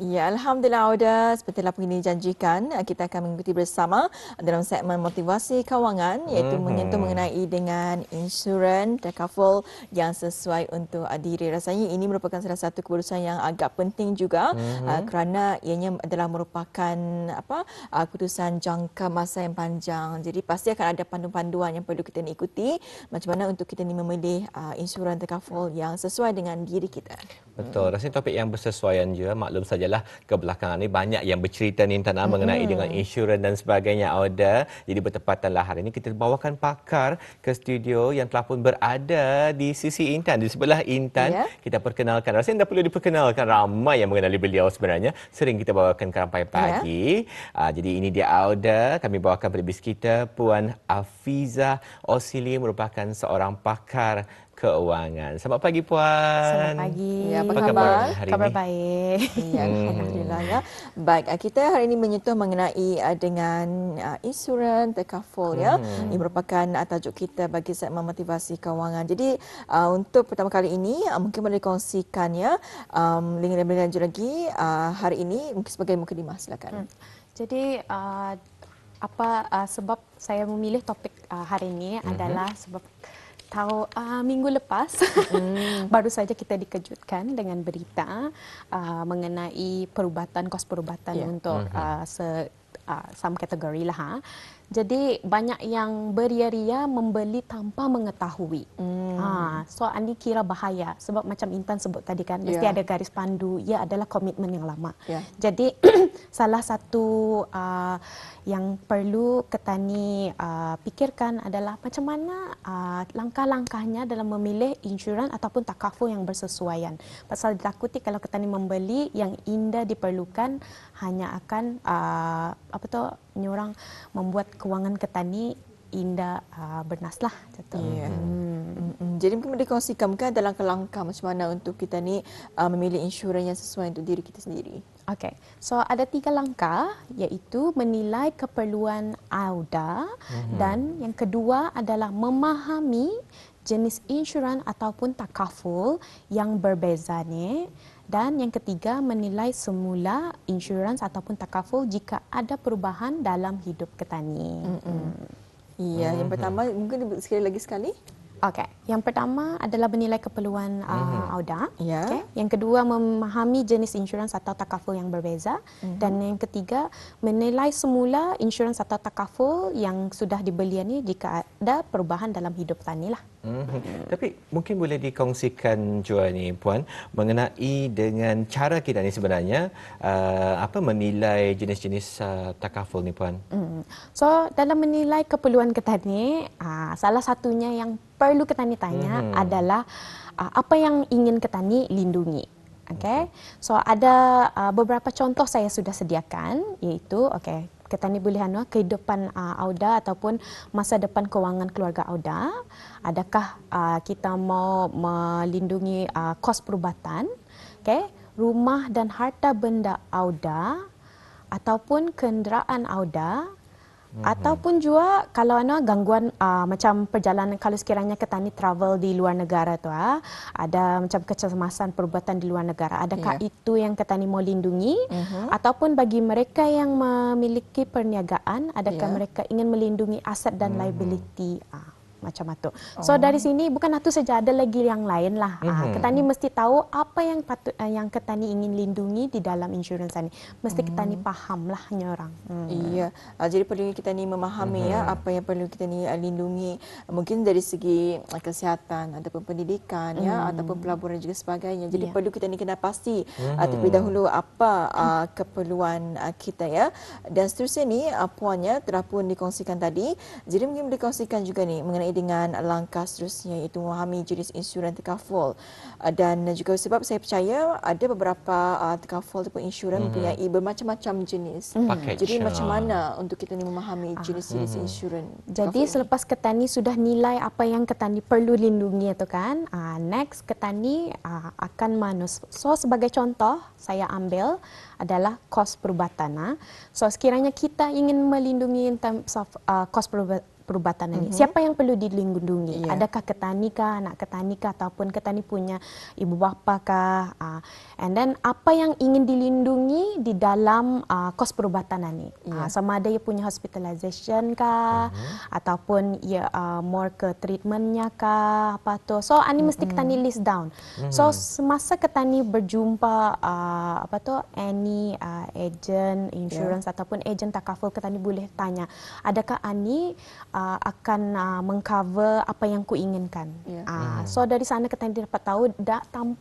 Ya, Alhamdulillah Auda, seperti apa yang dijanjikan, kita akan mengikuti bersama dalam segmen motivasi kewangan iaitu menyentuh mengenai dengan insurans takaful yang sesuai untuk diri. Rasanya ini merupakan salah satu keputusan yang agak penting juga kerana ianya adalah merupakan keputusan jangka masa yang panjang. Jadi pasti akan ada panduan-panduan yang perlu kita ikuti macam mana untuk kita ni memilih insurans takaful yang sesuai dengan diri kita. Betul, rasanya topik yang bersesuaian je. Maklum sajalah kebelakangan ni banyak yang bercerita ni Intan mengenai dengan insurans dan sebagainya Auda. Jadi bertepatanlah hari ini kita bawakan pakar ke studio yang telah pun berada di sisi Intan, di sebelah Intan. Ya. Kita perkenalkan, rasanya dah perlu diperkenalkan, ramai yang mengenali beliau sebenarnya. Sering kita bawakan ke rampai pagi. Jadi ini dia Auda, kami bawakan pelibis kita Puan Afizah Osili merupakan seorang pakar keuangan. Selamat pagi Puan. Selamat pagi. Ya, apa Apa khabar? hari Khabar ini? baik. Ya, Alhamdulillah ya. Baik, kita hari ini menyentuh mengenai dengan insurans takaful ya. Ini merupakan tajuk kita bagi segmen motivasi kewangan. Jadi untuk pertama kali ini mungkin boleh dikongsikan ya lebih lanjut lagi hari ini mungkin sebagai mukadimah silakan. Jadi sebab saya memilih topik hari ini adalah sebab tahu minggu lepas baru saja kita dikejutkan dengan berita mengenai kos perubatan untuk some kategori lah. Jadi banyak yang beria-ria membeli tanpa mengetahui. So ini kira bahaya sebab macam Intan sebut tadi kan mesti ada garis pandu, ia adalah komitmen yang lama. Jadi salah satu yang perlu Ketani pikirkan adalah macam mana langkah-langkahnya dalam memilih insurans ataupun takaful yang bersesuaian. Pasal ditakuti kalau Ketani membeli yang indah diperlukan hanya akan orang membuat kewangan Ketani indah bernaslah contoh. Jadi mungkin boleh dikongsikan mungkin ada langkah-langkah macam mana untuk kita ni memilih insurans yang sesuai untuk diri kita sendiri. Okey. So ada 3 langkah iaitu menilai keperluan Auda dan yang kedua adalah memahami jenis insurans ataupun takaful yang berbeza ni. Dan yang ketiga, menilai semula insurans ataupun takaful jika ada perubahan dalam hidup Ketani. Iya, yang pertama mungkin sekali. Okey, yang pertama adalah menilai keperluan Auda. Ya. Okay. Yang kedua, memahami jenis insurans atau takaful yang berbeza. Dan yang ketiga, menilai semula insurans atau takaful yang sudah dibeli ni jika ada perubahan dalam hidup Tani lah. Tapi mungkin boleh dikongsikan juga ni Puan mengenai dengan cara kita ni sebenarnya menilai jenis-jenis takaful ni Puan. So dalam menilai keperluan Ketani, salah satunya yang perlu Ketani tanya adalah apa yang ingin Ketani lindungi. Okay. So ada beberapa contoh saya sudah sediakan iaitu Ketani boleh kehidupan Auda ataupun masa depan kewangan keluarga Auda. Adakah kita mau melindungi kos perubatan, rumah dan harta benda Auda ataupun kenderaan Auda ataupun juga kalau gangguan macam perjalanan kalau sekiranya Ketani travel di luar negara tu ada macam kecemasan perubatan di luar negara, adakah itu yang Ketani mau lindungi ataupun bagi mereka yang memiliki perniagaan adakah mereka ingin melindungi aset dan liability macam itu. So dari sini bukan itu saja, ada lagi yang lain lah. Ketani mesti tahu apa yang yang Ketani ingin lindungi di dalam insurans ini. Mesti Ketani faham lah orang. Iya, jadi perlu kita ni memahami apa yang perlu kita ni lindungi. Mungkin dari segi kesihatan ataupun pendidikan ataupun pelaburan juga sebagainya. Jadi perlu kita ni kena pasti terlebih dahulu apa keperluan kita ya. Dan seterusnya ni puannya telah pun dikongsikan tadi. Jadi mungkin boleh dikongsikan juga ni mengenai dengan langkah seterusnya iaitu memahami jenis insurans takaful. Dan juga sebab saya percaya ada beberapa takaful ataupun insurans mempunyai bermacam-macam jenis. Jadi macam mana untuk kita ni memahami jenis-jenis insurans? Jadi selepas Ketani sudah nilai apa yang Ketani perlu lindungi itu kan, next Ketani akan manus. So sebagai contoh saya ambil adalah kos perubatan. So sekiranya kita ingin melindungi in terms of kos perubatan ini. Siapa yang perlu dilindungi? Ya. Adakah ketani kah, anak ketani kah, ataupun ketani punya ibu bapa kah? And then apa yang ingin dilindungi di dalam kos perubatan ini? Ya. Sama ada ia punya hospitalization kah, ataupun ia more ke treatmentnya kah, apa tu? So ini mesti ketani list down. So semasa ketani berjumpa apa tu any agent insurance ataupun agent takaful, ketani boleh tanya, adakah ani akan mengcover apa yang ku inginkan. So dari sana ketani dapat tahu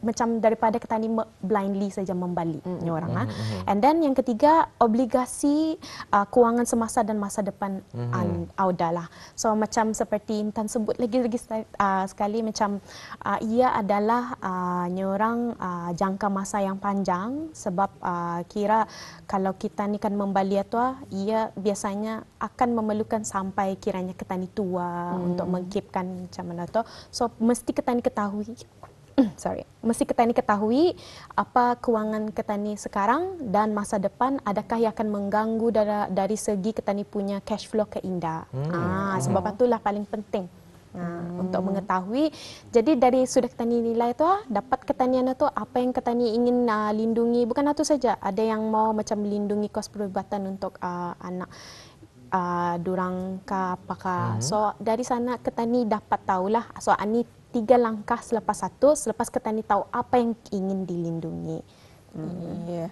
macam daripada ketani blindly saja membeli orang. And then yang ketiga, obligasi kewangan semasa dan masa depan AUDA lah. So macam seperti Intan sebut lagi sekali, macam ia adalah nyorang jangka masa yang panjang, sebab kira kalau kita ni kan membeli itu, ia biasanya akan memerlukan sampai kiranya ketani tua untuk mengkipkan macam mana tu. So mesti ketani ketahui mesti ketani ketahui apa kewangan ketani sekarang dan masa depan, adakah ia akan mengganggu dari segi ketani punya cash flow ke Indah. Sebab itulah paling penting untuk mengetahui. Jadi dari sudah ketani nilai tu, dapat ketanian itu apa yang ketani ingin lindungi. Bukan itu saja, ada yang mau macam melindungi kos perubatan untuk anak durang kah apakah. So dari sana ketani dapat tahulah. So ini 3 langkah selepas ketani tahu apa yang ingin dilindungi. Ya.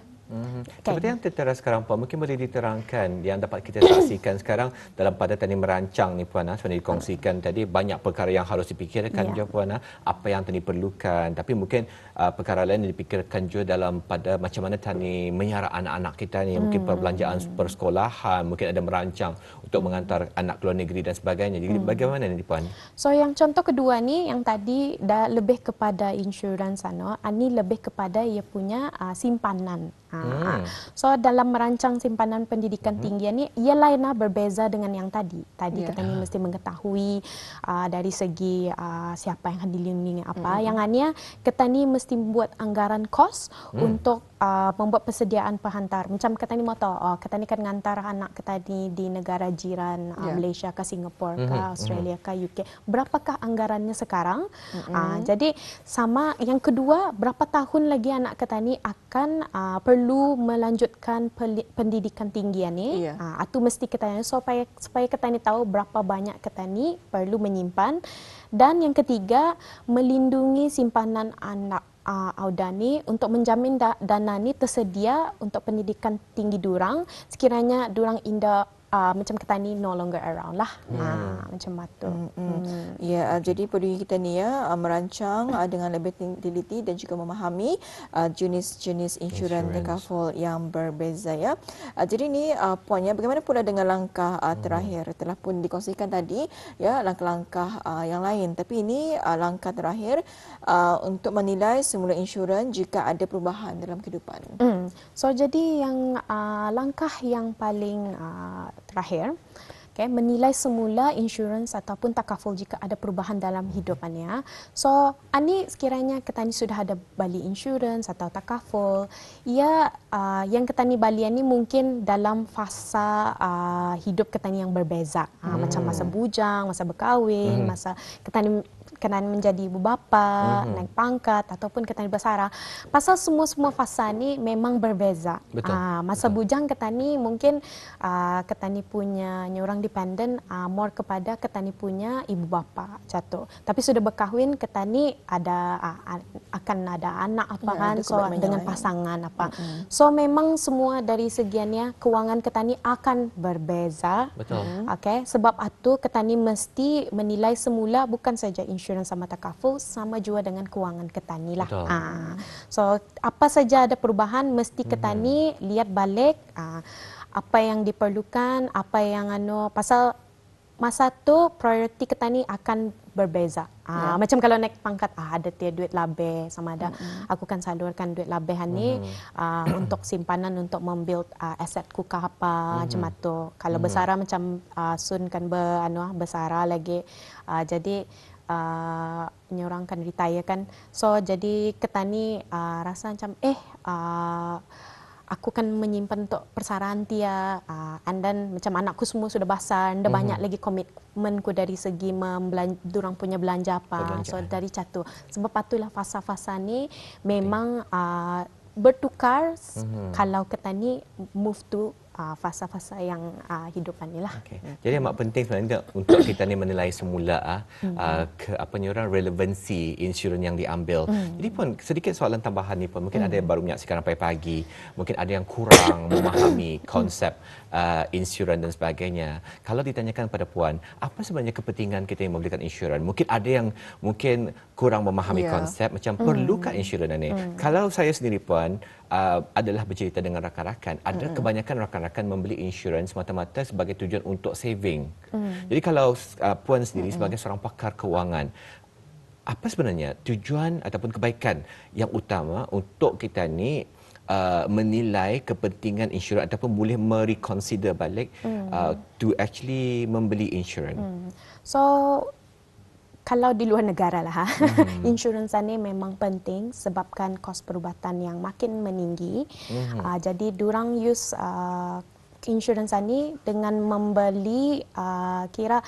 Seperti yang tertera sekarang Puan, mungkin boleh diterangkan yang dapat kita saksikan sekarang dalam pada tani merancang ni Puan, sebenarnya dikongsikan tadi banyak perkara yang harus dipikirkan juga Puan, apa yang tani perlukan, tapi mungkin perkara lain yang dipikirkan juga dalam pada macam mana tani menyara anak-anak kita ni, mungkin perbelanjaan persekolahan, mungkin ada merancang untuk mengantar anak ke luar negeri dan sebagainya. Jadi bagaimana ni Puan? So yang contoh kedua ni yang tadi dah lebih kepada insurans ini lebih kepada ia punya simpanan. So dalam merancang simpanan pendidikan tinggi ni ia lain berbeza dengan yang tadi. Kita ni mesti mengetahui dari segi siapa yang akan dilindungi apa. Yang hanya ketani mesti membuat anggaran kos untuk membuat persediaan penghantar. Macam ketani mau tahu, ketani kan ngantar anak ketani di negara jiran Malaysia ke Singapura ke Australia ke UK. Berapakah anggarannya sekarang? Jadi sama yang kedua, berapa tahun lagi anak ketani akan perlu melanjutkan pendidikan tinggi ni. Itu mesti ketani supaya ketani tahu berapa banyak ketani perlu menyimpan. Dan yang ketiga, melindungi simpanan anak AUDA ni untuk menjamin dana ni tersedia untuk pendidikan tinggi durang sekiranya durang Indah macam ketani no longer around lah. Macam itu. Ya, jadi perlu kita ni merancang dengan lebih teliti dan juga memahami jenis-jenis insurans takaful yang berbeza ya. Jadi ni puannya, bagaimana pula dengan langkah terakhir? Telah pun dikongsikan tadi ya langkah-langkah yang lain, tapi ini langkah terakhir untuk menilai semula insurans jika ada perubahan dalam kehidupan. So jadi yang langkah yang paling terakhir, menilai semula insurans ataupun takaful jika ada perubahan dalam hidupannya. So ani sekiranya ketani sudah ada bali insurans atau takaful, ia yang ketani balian ni mungkin dalam fasa hidup ketani yang berbeza. Macam masa bujang, masa berkahwin, masa ketani menjadi ibu bapa, naik pangkat ataupun ketani bersara. Pasal semua fasa ni memang berbeza. Masa bujang ketani mungkin ketani punya orang dependent more kepada ketani punya ibu bapa jatuh. Tapi sudah berkahwin ketani akan ada anak apa kan, so dengan pasangan apa. So memang semua dari segiannya kewangan ketani akan berbeza. Sebab itu ketani mesti menilai semula bukan saja insurans sama takaful, sama juga dengan kewangan ketani lah. So apa saja ada perubahan mesti ketani lihat balik apa yang diperlukan, apa yang pasal masa tu priority ketani akan berbeza. Macam kalau naik pangkat ada duit labih, sama ada aku kan salurkan duit labihan ni untuk simpanan untuk membuild asetku ke apa macam tu. Kalau bersara macam sun kan bersara lagi. Jadi orang kan retire kan. So jadi ketani rasa macam aku kan menyimpan untuk persaraan dia, and then macam anakku semua sudah besar, anda banyak lagi komitmenku dari segi durang punya belanja apa. So dari satu, sebab itulah fasa-fasa ni memang bertukar kalau kita ni move to fasa-fasa yang hidupan ni lah. Okay. Jadi amat penting sebenarnya untuk kita ni menilai semula relevansi insurans yang diambil. Jadi pun sedikit soalan tambahan ni pun mungkin ada yang baru menyaksikan Rampai Pagi, mungkin ada yang kurang memahami konsep insurans dan sebagainya. Kalau ditanyakan pada puan, apa sebenarnya kepentingan kita yang membelikan insurans? Mungkin ada yang mungkin kurang memahami konsep macam perlukah insurans ni. Kalau saya sendiri puan adalah bercerita dengan rakan-rakan, ada kebanyakan rakan-rakan membeli insurans semata-mata sebagai tujuan untuk saving. Jadi kalau puan sendiri sebagai seorang pakar kewangan, apa sebenarnya tujuan ataupun kebaikan yang utama untuk kita ni menilai kepentingan insurans ataupun boleh mereconsider balik to actually membeli insurans? So kalau di luar negara lah, insurans ini memang penting sebabkan kos perubatan yang makin meninggi. Jadi durang use insurans ini dengan membeli kira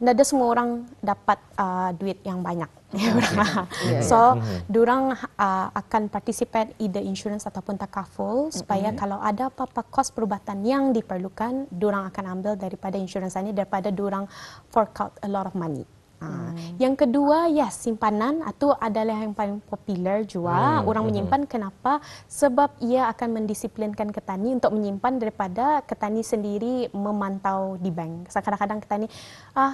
tidak ada semua orang dapat duit yang banyak. So, durang akan participate either insurance ataupun takaful supaya kalau ada apa-apa kos perubatan yang diperlukan, durang akan ambil daripada insurans ini daripada durang fork out a lot of money. Yang kedua, simpanan itu adalah yang paling popular juga. Orang menyimpan kenapa? Sebab ia akan mendisiplinkan ketani untuk menyimpan daripada ketani sendiri memantau di bank. Kadang-kadang ketani,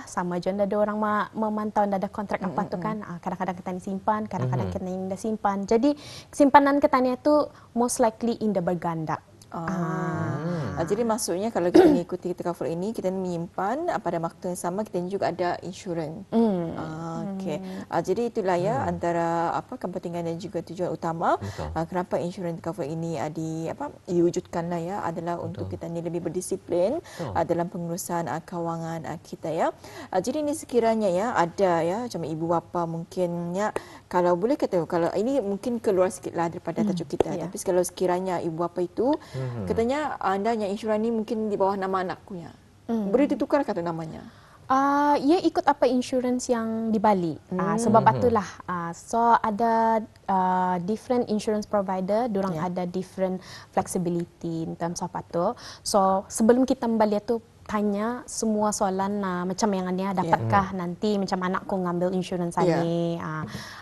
sama je, ada orang memantau, ada kontrak apa tu kan. Kadang-kadang ketani simpan, kadang-kadang ketani tidak simpan. Jadi, simpanan ketani itu most likely in the berganda. Jadi maksudnya kalau kita mengikuti takaful ini, kita menyimpan pada waktu yang sama kita juga ada insurans. Okey. Jadi itulah antara kepentingan dan juga tujuan utama kenapa insurans takaful ini diwujudkanlah adalah untuk kita ni lebih berdisiplin dalam pengurusan kewangan kita Jadi ini sekiranya ada macam ibu bapa mungkin kalau boleh kata kalau ini mungkin keluar sikitlah daripada tajuk kita, tapi kalau sekiranya ibu bapa itu katanya anda yang insurans ni mungkin di bawah nama anakku boleh ditukar kata namanya? Ia ikut apa insurans yang dibalik. Sebab itulah. So ada different insurance provider, diorang ada different flexibility in terms of itu. So sebelum kita membeli itu tanya semua soalan macam yang ni dapatkah nanti macam anakku ngambil insurans ni,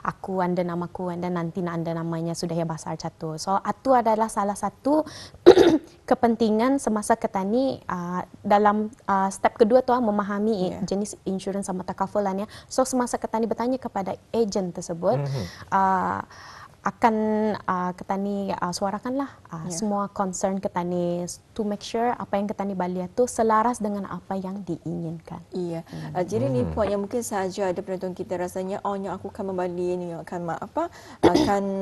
aku anda namaku dan nanti anda namanya sudah ya besar satu. So itu adalah salah satu kepentingan semasa ketani dalam step kedua tu memahami jenis insurans sama takafulan So semasa ketani bertanya kepada ejen tersebut akan ketani suarakanlah semua concern ketani to make sure apa yang ketani bali itu selaras dengan apa yang diinginkan. Jadi ni point yang mungkin saja ada penonton kita rasanya yang aku akan membali ni akan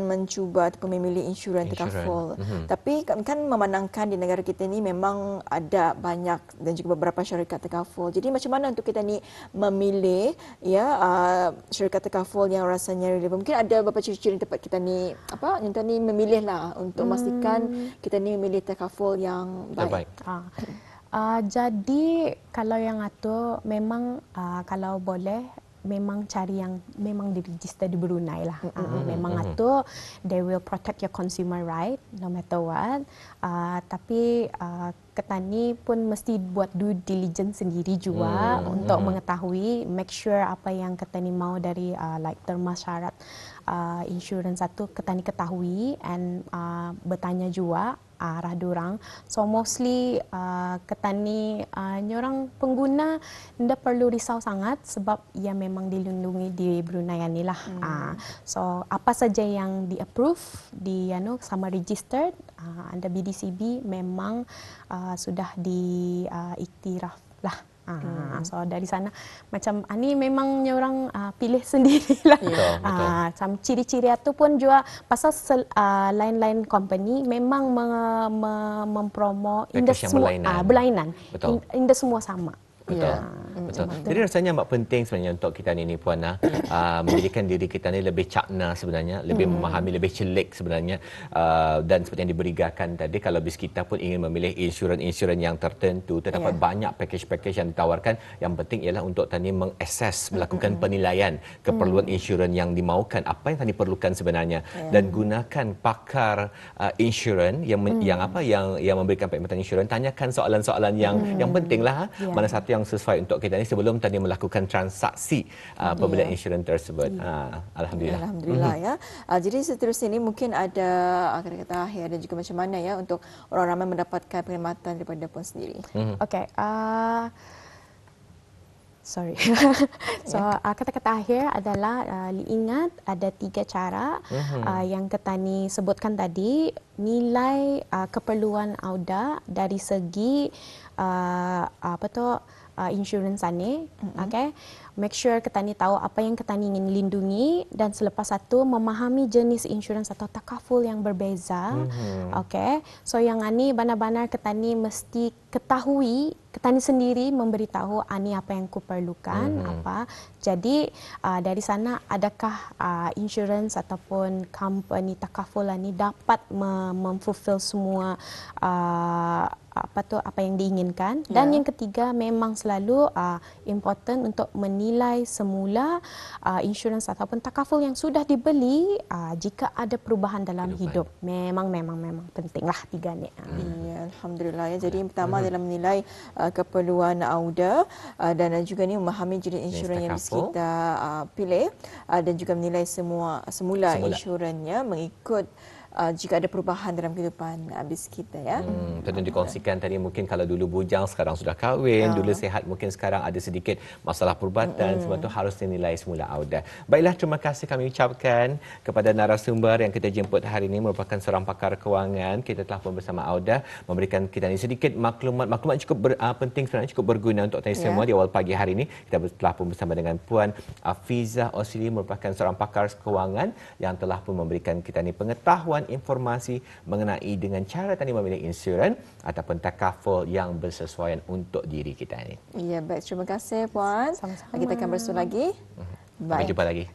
mencuba ataupun memilih insurans takaful. Tapi kan memandangkan di negara kita ni memang ada banyak dan juga beberapa syarikat takaful. Jadi macam mana untuk kita ni memilih syarikat takaful yang rasanya relevan? Mungkin ada beberapa ciri-ciri tempat kita ni kita ni memilihlah untuk memastikan kita ni memilih takaful yang baik. Jadi kalau yang itu memang kalau boleh memang cari yang memang diregister di Brunei lah. Memang itu they will protect your consumer right no matter what. Tapi ketani pun mesti buat due diligence sendiri juga untuk mengetahui, make sure apa yang ketani mau dari like terma syarat insurans satu ketani ketahui and bertanya juga arah dorang. So mostly ketani nyorang pengguna tidak perlu risau sangat sebab ia memang dilindungi di Brunei ni lah. So apa saja yang di approve di sama registered under BDCB memang sudah diiktiraf lah. So dari sana macam ni memang orang pilih sendirilah. Macam ciri-ciri itu pun juga pasal lain-lain company memang mempromo indah semua berlainan. Indah semua sama. Betul. Ya. Betul. Jadi rasanya amat penting sebenarnya untuk kita ni Puan menjadikan diri kita ni lebih cakna sebenarnya, lebih memahami, lebih celik sebenarnya, dan seperti yang diberikan tadi, kalau bis kita pun ingin memilih insurans yang tertentu, terdapat banyak package-package yang ditawarkan. Yang penting ialah untuk tani mengakses, melakukan penilaian keperluan insurans yang dimaukan, apa yang tani perlukan sebenarnya, dan gunakan pakar insurans yang yang memberikan perkhidmatan insurans. Tanyakan soalan-soalan yang pentinglah, mana satu yang sesuai untuk kita ni sebelum tadi melakukan transaksi pembelian insurans tersebut. Alhamdulillah. Alhamdulillah ya. Jadi seterusnya ini mungkin ada kata-kata akhir dan juga macam mana ya untuk orang ramai mendapatkan perkhidmatan daripada Puan sendiri. Okey. Sorry. So kata-kata akhir adalah ingat ada 3 cara yang Ketani sebutkan tadi. Nilai keperluan AUDA dari segi insurans ni. Okay. Make sure Ketani tahu apa yang Ketani ingin lindungi, dan selepas itu memahami jenis insurans atau takaful yang berbeza. Okay. So yang ini benar-benar Ketani mesti ketahui, Ketani sendiri memberitahu ini apa yang ku perlukan, apa. Jadi dari sana adakah insurans ataupun company takaful ini dapat memfulfill semua apa yang diinginkan. Dan yang ketiga, memang selalu important untuk menilai semula insurans ataupun takaful yang sudah dibeli jika ada perubahan dalam hidup. Memang pentinglah 3 ni. Ya, alhamdulillah ya. Jadi yang pertama adalah menilai keperluan AUDA, dan juga ni memahami jenis insurans yang kita pilih, dan juga menilai semula insurannya mengikut jika ada perubahan dalam kehidupan bis kita ya. Tentu dikongsikan tadi, mungkin kalau dulu bujang sekarang sudah kahwin, dulu sihat mungkin sekarang ada sedikit masalah perubatan, sebab itu harus dinilai semula AUDA. Baiklah, terima kasih kami ucapkan kepada narasumber yang kita jemput hari ini, merupakan seorang pakar kewangan. Kita telah pun bersama AUDA memberikan kita ni sedikit maklumat cukup penting sebenarnya, cukup berguna untuk kita semua di awal pagi hari ini. Kita telah pun bersama dengan Puan Afizah Osili, merupakan seorang pakar kewangan yang telah pun memberikan kita ni pengetahuan, informasi mengenai dengan cara tadi memilih insurans ataupun takaful yang bersesuaian untuk diri kita ni. Ya, baik. Terima kasih Puan. Sama-sama. Kita akan bersua lagi. Sampai jumpa lagi.